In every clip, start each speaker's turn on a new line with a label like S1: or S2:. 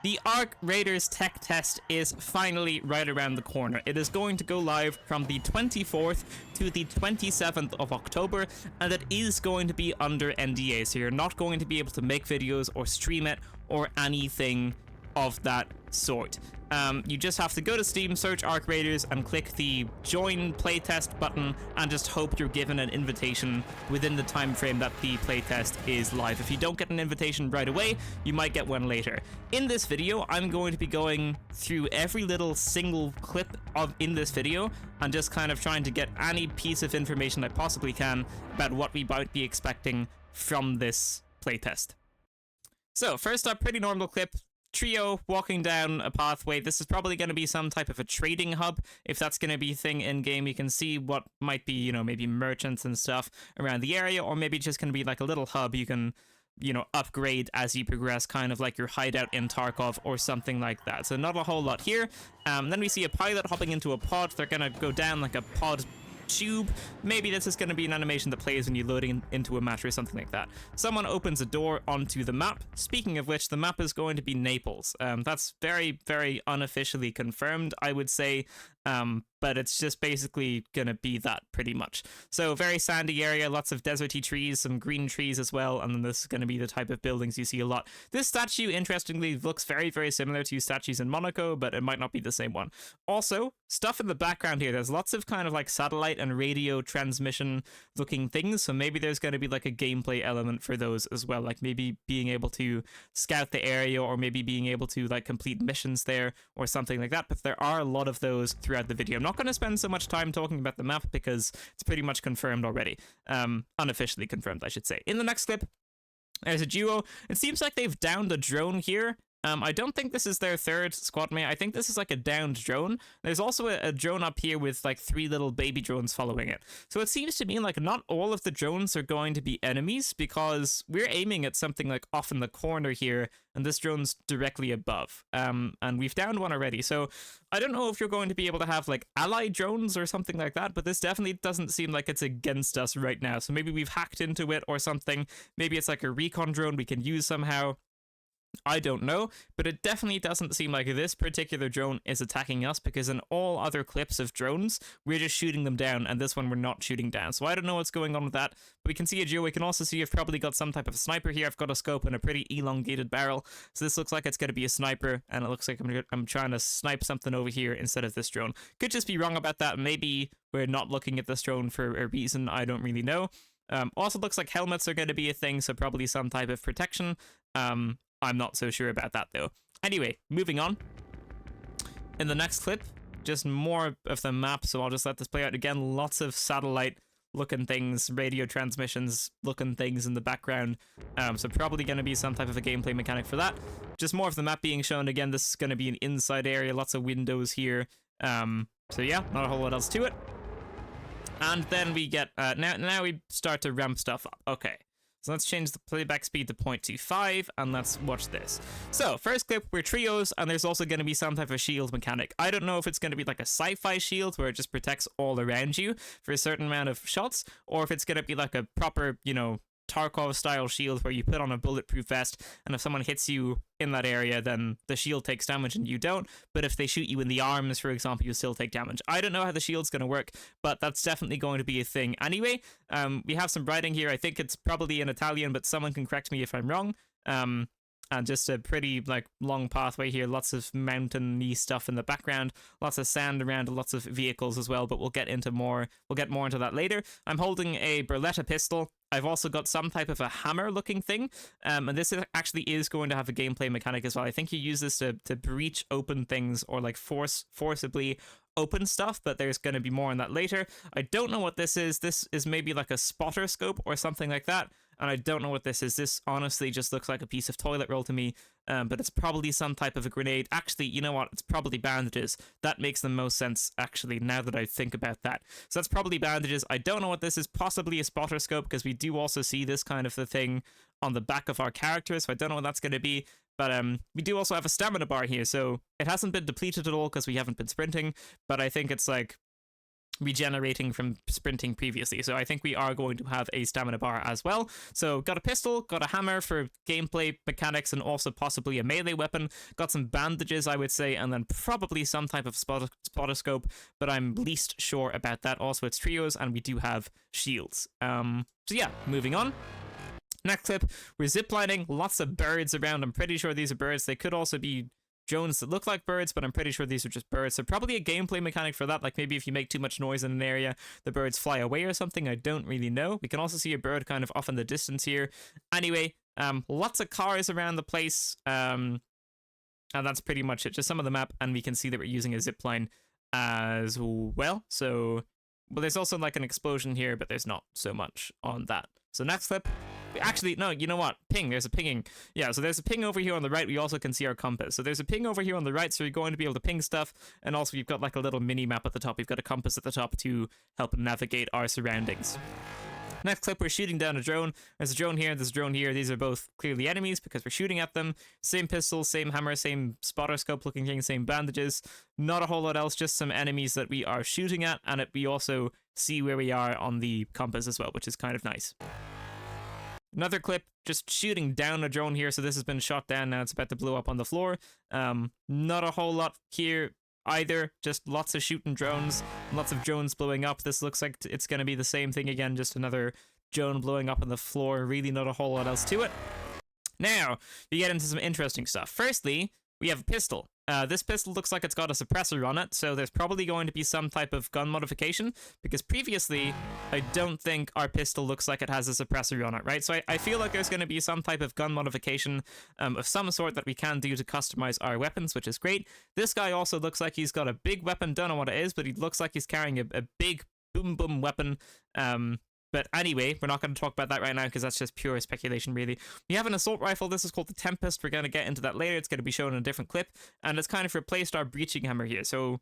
S1: The Arc Raiders tech test is finally right around the corner. It is going to go live from the 24th to the 27th of October, and it is going to be under NDA, so you're not going to be able to make videos or stream it or anything of that sort. You just have to go to Steam, search Arc Raiders, and click the Join Playtest button, and just hope you're given an invitation within the time frame that the playtest is live. If you don't get an invitation right away, you might get one later. In this video, I'm going to be going through every little single clip in this video, and just kind of trying to get any piece of information I possibly can about what we might be expecting from this playtest. So, first up, pretty normal clip. Trio walking down a pathway. This is probably going to be some type of a trading hub. If that's going to be a thing in game, you can see what might be, you know, maybe merchants and stuff around the area, or maybe just going to be like a little hub you can, you know, upgrade as you progress, kind of like your hideout in Tarkov or something like that. So not a whole lot here. Then we see a pilot hopping into a pod. They're going to go down like a pod tube. Maybe this is going to be an animation that plays when you load into a match or something like that. Someone opens a door onto the map. Speaking of which, the map is going to be Naples. That's very, very unofficially confirmed, I would say. But it's just basically gonna be that pretty much. So very sandy area, lots of deserty trees, some green trees as well, and then this is gonna be the type of buildings you see a lot. This statue, interestingly, looks very, very similar to statues in Monaco, but it might not be the same one. Also, stuff in the background here, there's lots of kind of like satellite and radio transmission looking things, so maybe there's gonna be like a gameplay element for those as well, like maybe being able to scout the area, or maybe being able to like complete missions there, or something like that, but there are a lot of those throughout the video. I'm not going to spend so much time talking about the map because it's pretty much confirmed already. Unofficially confirmed, I should say. In the next clip, there's a duo. It seems like they've downed a drone here. I don't think this is their third squad mate. I think this is like a downed drone. There's also a drone up here with like 3 little baby drones following it. So it seems to me like not all of the drones are going to be enemies, because we're aiming at something like off in the corner here, and this drone's directly above. And we've downed one already. So I don't know if you're going to be able to have like allied drones or something like that, but this definitely doesn't seem like it's against us right now. So maybe we've hacked into it or something. Maybe it's like a recon drone we can use somehow. I don't know, but it definitely doesn't seem like this particular drone is attacking us, because in all other clips of drones, we're just shooting them down, and this one we're not shooting down. So I don't know what's going on with that, but we can see a duo. We can also see I've probably got some type of sniper here. I've got a scope and a pretty elongated barrel, so this looks like it's going to be a sniper, and it looks like I'm trying to snipe something over here instead of this drone. Could just be wrong about that. Maybe we're not looking at this drone for a reason. I don't really know. Also looks like helmets are going to be a thing, so probably some type of protection. I'm not so sure about that, though. Anyway, moving on. In the next clip, just more of the map, so I'll just let this play out again. Lots of satellite-looking things, radio transmissions-looking things in the background. So probably going to be some type of a gameplay mechanic for that. Just more of the map being shown. Again, this is going to be an inside area, lots of windows here. So yeah, not a whole lot else to it. And then we get... now we start to ramp stuff up. Okay. So let's change the playback speed to 0.25, and let's watch this. So, first clip, we're trios, and there's also going to be some type of shield mechanic. I don't know if it's going to be like a sci-fi shield, where it just protects all around you for a certain amount of shots, or if it's going to be like a proper, you know, Tarkov-style shield where you put on a bulletproof vest, and if someone hits you in that area, then the shield takes damage and you don't, but if they shoot you in the arms, for example, you still take damage. I don't know how the shield's going to work, but that's definitely going to be a thing. Anyway, we have some writing here. I think it's probably in Italian, but someone can correct me if I'm wrong. And just a pretty like long pathway here, lots of mountainy stuff in the background, lots of sand around, lots of vehicles as well, but we'll get more into that later. I'm holding a Beretta pistol. I've also got some type of a hammer looking thing, and this actually is going to have a gameplay mechanic as well. I think you use this to breach open things, or like forcibly open stuff, but there's going to be more on that later. I don't know what this is. This is maybe like a spotter scope or something like that, and I don't know what this is. This honestly just looks like a piece of toilet roll to me, but it's probably some type of a grenade. Actually, you know what? It's probably bandages. That makes the most sense, actually, now that I think about that. So that's probably bandages. I don't know what this is. Possibly a spotter scope, because we do also see this kind of the thing on the back of our characters, so I don't know what that's going to be. But we do also have a stamina bar here, so it hasn't been depleted at all because we haven't been sprinting, but I think it's like regenerating from sprinting previously. So I think we are going to have a stamina bar as well. So got a pistol, got a hammer for gameplay mechanics, and also possibly a melee weapon. Got some bandages, I would say, and then probably some type of spotoscope, but I'm least sure about that. Also, it's trios, and we do have shields. So yeah, moving on. Next clip, we're ziplining, lots of birds around. I'm pretty sure these are birds. They could also be drones that look like birds, but I'm pretty sure these are just birds. So probably a gameplay mechanic for that, like maybe if you make too much noise in an area, the birds fly away or something. I don't really know. We can also see a bird kind of off in the distance here. Anyway, lots of cars around the place, and that's pretty much it. Just some of the map, and we can see that we're using a zipline as well. So, well, there's also like an explosion here, but there's not so much on that. So next clip. Actually, no, you know what? Ping. There's a pinging. Yeah, so there's a ping over here on the right. We also can see our compass. So there's a ping over here on the right, so you're going to be able to ping stuff. And also, we've got like a little mini map at the top. We've got a compass at the top to help navigate our surroundings. Next clip, we're shooting down a drone. There's a drone here, there's a drone here. These are both clearly enemies because we're shooting at them. Same pistol, same hammer, same spotter scope looking thing, same bandages. Not a whole lot else, just some enemies that we are shooting at. And we also see where we are on the compass as well, which is kind of nice. Another clip, just shooting down a drone here. So this has been shot down, now it's about to blow up on the floor. Not a whole lot here either, just lots of shooting drones, lots of drones blowing up. This looks like it's going to be the same thing again, just another drone blowing up on the floor. Really not a whole lot else to it. Now, we get into some interesting stuff. Firstly, we have a pistol. This pistol looks like it's got a suppressor on it, so there's probably going to be some type of gun modification, because previously, I don't think our pistol looks like it has a suppressor on it, right? So I feel like there's going to be some type of gun modification of some sort that we can do to customize our weapons, which is great. This guy also looks like he's got a big weapon, don't know what it is, but he looks like he's carrying a big boom boom weapon. But anyway, we're not going to talk about that right now because that's just pure speculation, really. We have an assault rifle. This is called the Tempest. We're going to get into that later. It's going to be shown in a different clip. And it's kind of replaced our breaching hammer here. So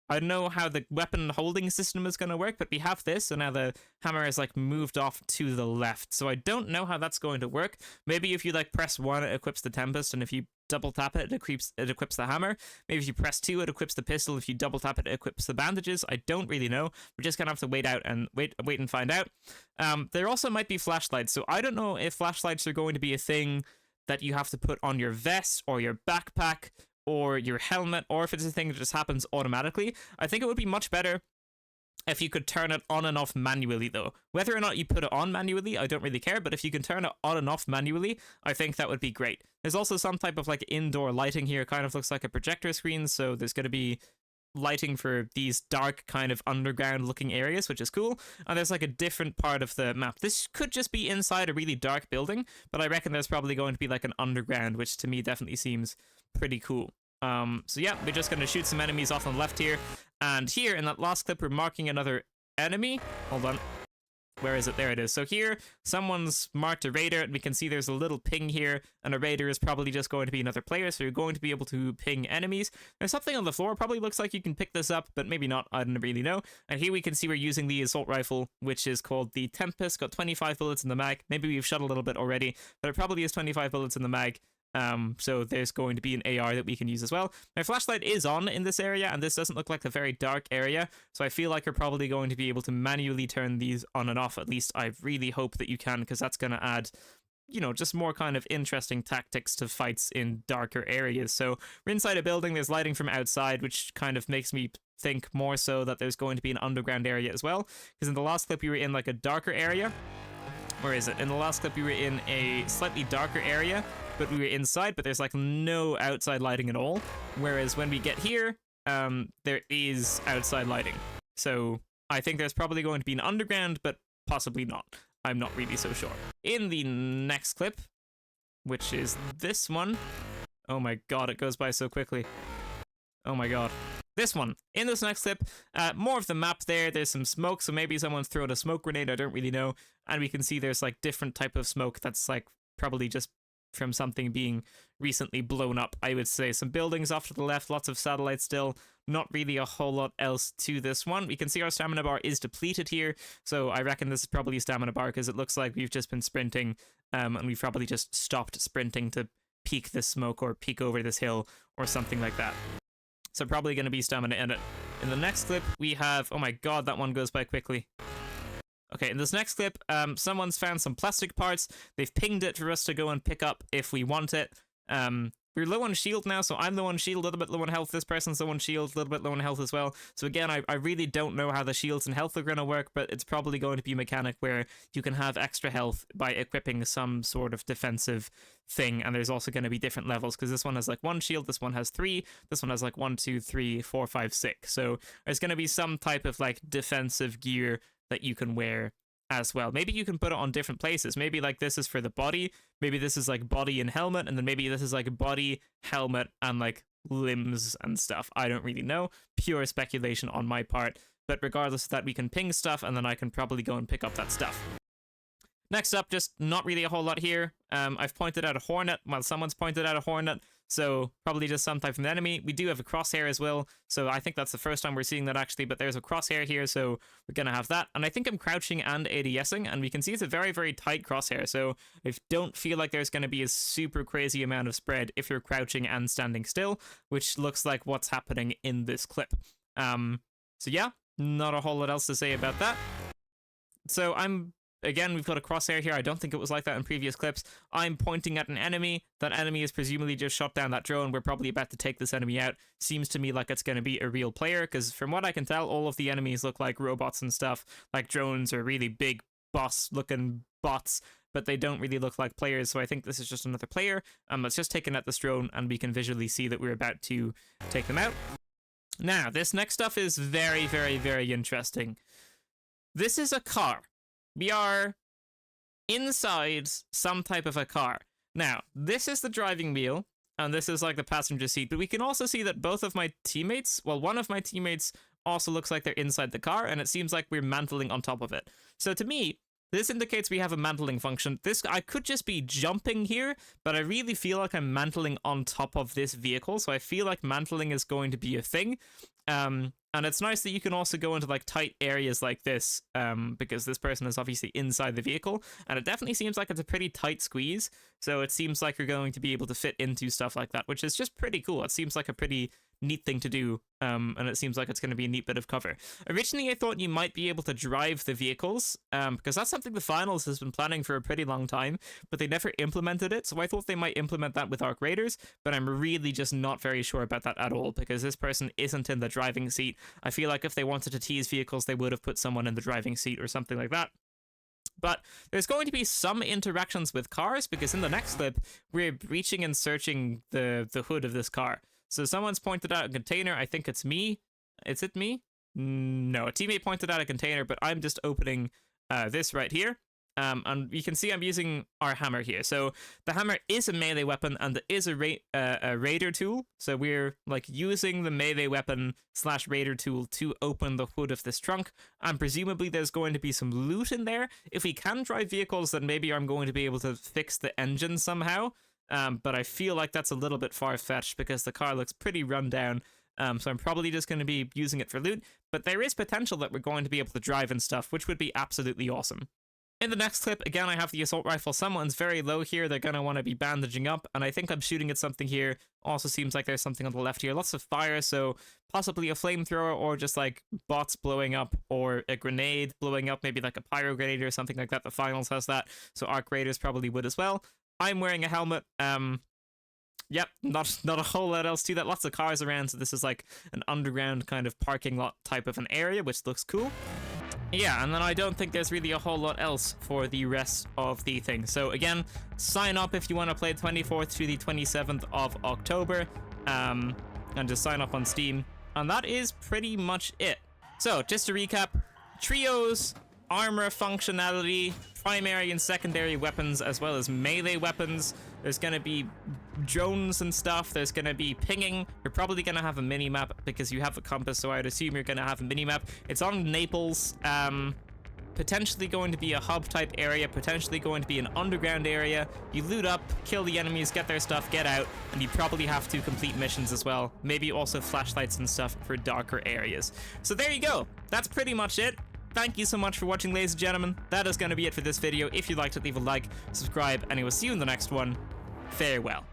S1: I don't know how the weapon holding system is going to work, but we have this. So now the hammer is like moved off to the left. So I don't know how that's going to work. Maybe if you like press 1, it equips the Tempest. And if you double tap it, it equips the hammer. Maybe if you press 2, it equips the pistol. If you double tap it, it equips the bandages. I don't really know. We're just gonna have to wait and find out. There also might be flashlights. So I don't know if flashlights are going to be a thing that you have to put on your vest or your backpack or your helmet, or if it's a thing that just happens automatically. I think it would be much better if you could turn it on and off manually, though. Whether or not you put it on manually, I don't really care, but if you can turn it on and off manually, I think that would be great. There's also some type of like indoor lighting here. It kind of looks like a projector screen, so there's going to be lighting for these dark kind of underground looking areas, which is cool. And there's like a different part of the map. This could just be inside a really dark building, but I reckon there's probably going to be like an underground, which to me definitely seems pretty cool. So yeah, we're just going to shoot some enemies off on the left here. And here in that last clip, we're marking another enemy. Hold on. Where is it? There it is. So here, someone's marked a raider, and we can see there's a little ping here, and a raider is probably just going to be another player, so you're going to be able to ping enemies. There's something on the floor. Probably looks like you can pick this up, but maybe not. I don't really know. And here we can see we're using the assault rifle, which is called the Tempest. Got 25 bullets in the mag. Maybe we've shot a little bit already, but it probably is 25 bullets in the mag. So there's going to be an AR that we can use as well. My flashlight is on in this area, and this doesn't look like a very dark area, so I feel like you're probably going to be able to manually turn these on and off. At least I really hope that you can, because that's going to add, you know, just more kind of interesting tactics to fights in darker areas. So we're inside a building, there's lighting from outside, which kind of makes me think more so that there's going to be an underground area as well, because in the last clip we were in like a darker area. Where is it? In the last clip we were in a slightly darker area, but we were inside, but there's like no outside lighting at all. Whereas when we get here, there is outside lighting. So I think there's probably going to be an underground, but possibly not. I'm not really so sure. In the next clip, which is this one. Oh my god, it goes by so quickly. Oh my god. This one. In this next clip, more of the map there. There's some smoke, so maybe someone's thrown a smoke grenade, I don't really know. And we can see there's like different type of smoke that's like probably just from something being recently blown up, I would say. Some buildings off to the left, lots of satellites still. Not really a whole lot else to this one. We can see our stamina bar is depleted here, so I reckon this is probably a stamina bar because it looks like we've just been sprinting, and we've probably just stopped sprinting to peek this smoke or peek over this hill or something like that. So probably going to be stamina in it. In the next clip, we have... Oh my god, that one goes by quickly. Okay, in this next clip, someone's found some plastic parts. They've pinged it for us to go and pick up if we want it. We're low on shield now, so I'm low on shield, a little bit low on health. This person's low on shield, a little bit low on health as well. So again, I really don't know how the shields and health are going to work, but it's probably going to be a mechanic where you can have extra health by equipping some sort of defensive thing, and there's also going to be different levels, because this one has like 1 shield, this one has 3, this one has like 1, 2, 3, 4, 5, 6. So there's going to be some type of like defensive gear that you can wear as well. Maybe you can put it on different places. Maybe like this is for the body, maybe this is like body and helmet, and then maybe this is like body, helmet, and like limbs and stuff. I don't really know. Pure speculation on my part. But regardless of that, we can ping stuff, and then I can probably go and pick up that stuff. Next up, just not really a whole lot here. I've pointed out a hornet. Well, someone's pointed out a hornet, so probably just some type of enemy. We do have a crosshair as well, so I think that's the first time we're seeing that actually, but there's a crosshair here, so we're gonna have that. And I think I'm crouching and ADSing, and we can see it's a very, very tight crosshair, so I don't feel like there's gonna be a super crazy amount of spread if you're crouching and standing still, which looks like what's happening in this clip. So yeah, not a whole lot else to say about that. So again, we've got a crosshair here. I don't think it was like that in previous clips. I'm pointing at an enemy. That enemy is presumably just shot down that drone. We're probably about to take this enemy out. Seems to me like it's going to be a real player, because from what I can tell, all of the enemies look like robots and stuff, like drones or really big boss-looking bots, but they don't really look like players, so I think this is just another player. It's just taken at this drone, and we can visually see that we're about to take them out. Now, this next stuff is very, very, very interesting. This is a car. We are inside some type of a car. Now, this is the driving wheel, and this is like the passenger seat, but we can also see that both of my teammates, well, one of my teammates also looks like they're inside the car, and it seems like we're mantling on top of it. So to me, this indicates we have a mantling function. I could just be jumping here, but I really feel like I'm mantling on top of this vehicle, so I feel like mantling is going to be a thing. And it's nice that you can also go into like tight areas like this, because this person is obviously inside the vehicle, and it definitely seems like it's a pretty tight squeeze, so it seems like you're going to be able to fit into stuff like that, which is just pretty cool. It seems like a pretty neat thing to do, and it seems like it's going to be a neat bit of cover. Originally, I thought you might be able to drive the vehicles, because that's something the finals has been planning for a pretty long time, but they never implemented it, so I thought they might implement that with Arc Raiders, but I'm really just not very sure about that at all, because this person isn't in the driving seat. I feel like if they wanted to tease vehicles, they would have put someone in the driving seat or something like that. But there's going to be some interactions with cars, because in the next clip, we're breaching and searching the hood of this car. So someone's pointed out a container. I think it's me. Is it me? No, a teammate pointed out a container, but I'm just opening this right here. And you can see I'm using our hammer here. So the hammer is a melee weapon, and it is a raider tool. So we're like using the melee weapon / raider tool to open the hood of this trunk. And presumably there's going to be some loot in there. If we can drive vehicles, then maybe I'm going to be able to fix the engine somehow. But I feel like that's a little bit far-fetched, because the car looks pretty run down. So I'm probably just going to be using it for loot. But there is potential that we're going to be able to drive and stuff, which would be absolutely awesome. In the next clip, again, I have the assault rifle. Someone's very low here. They're going to want to be bandaging up, and I think I'm shooting at something here. Also seems like there's something on the left here. Lots of fire, so possibly a flamethrower, or just like bots blowing up, or a grenade blowing up, maybe like a pyro grenade or something like that. The finals has that, so Arc Raiders probably would as well. I'm wearing a helmet. Yep, not a whole lot else to that. Lots of cars around, so this is like an underground kind of parking lot type of an area, which looks cool. Yeah, and then I don't think there's really a whole lot else for the rest of the thing. So again, sign up if you want to play 24th to the 27th of October, and just sign up on Steam. And that is pretty much it. So just to recap, trios, armor functionality, primary and secondary weapons, as well as melee weapons. There's going to be drones and stuff. There's going to be pinging. You're probably going to have a mini-map because you have a compass, so I'd assume you're going to have a mini-map. It's on Naples. Potentially going to be a hub-type area, potentially going to be an underground area. You loot up, kill the enemies, get their stuff, get out, and you probably have to complete missions as well. Maybe also flashlights and stuff for darker areas. So there you go. That's pretty much it. Thank you so much for watching, ladies and gentlemen. That is going to be it for this video. If you liked it, leave a like, subscribe, and I will see you in the next one. Farewell.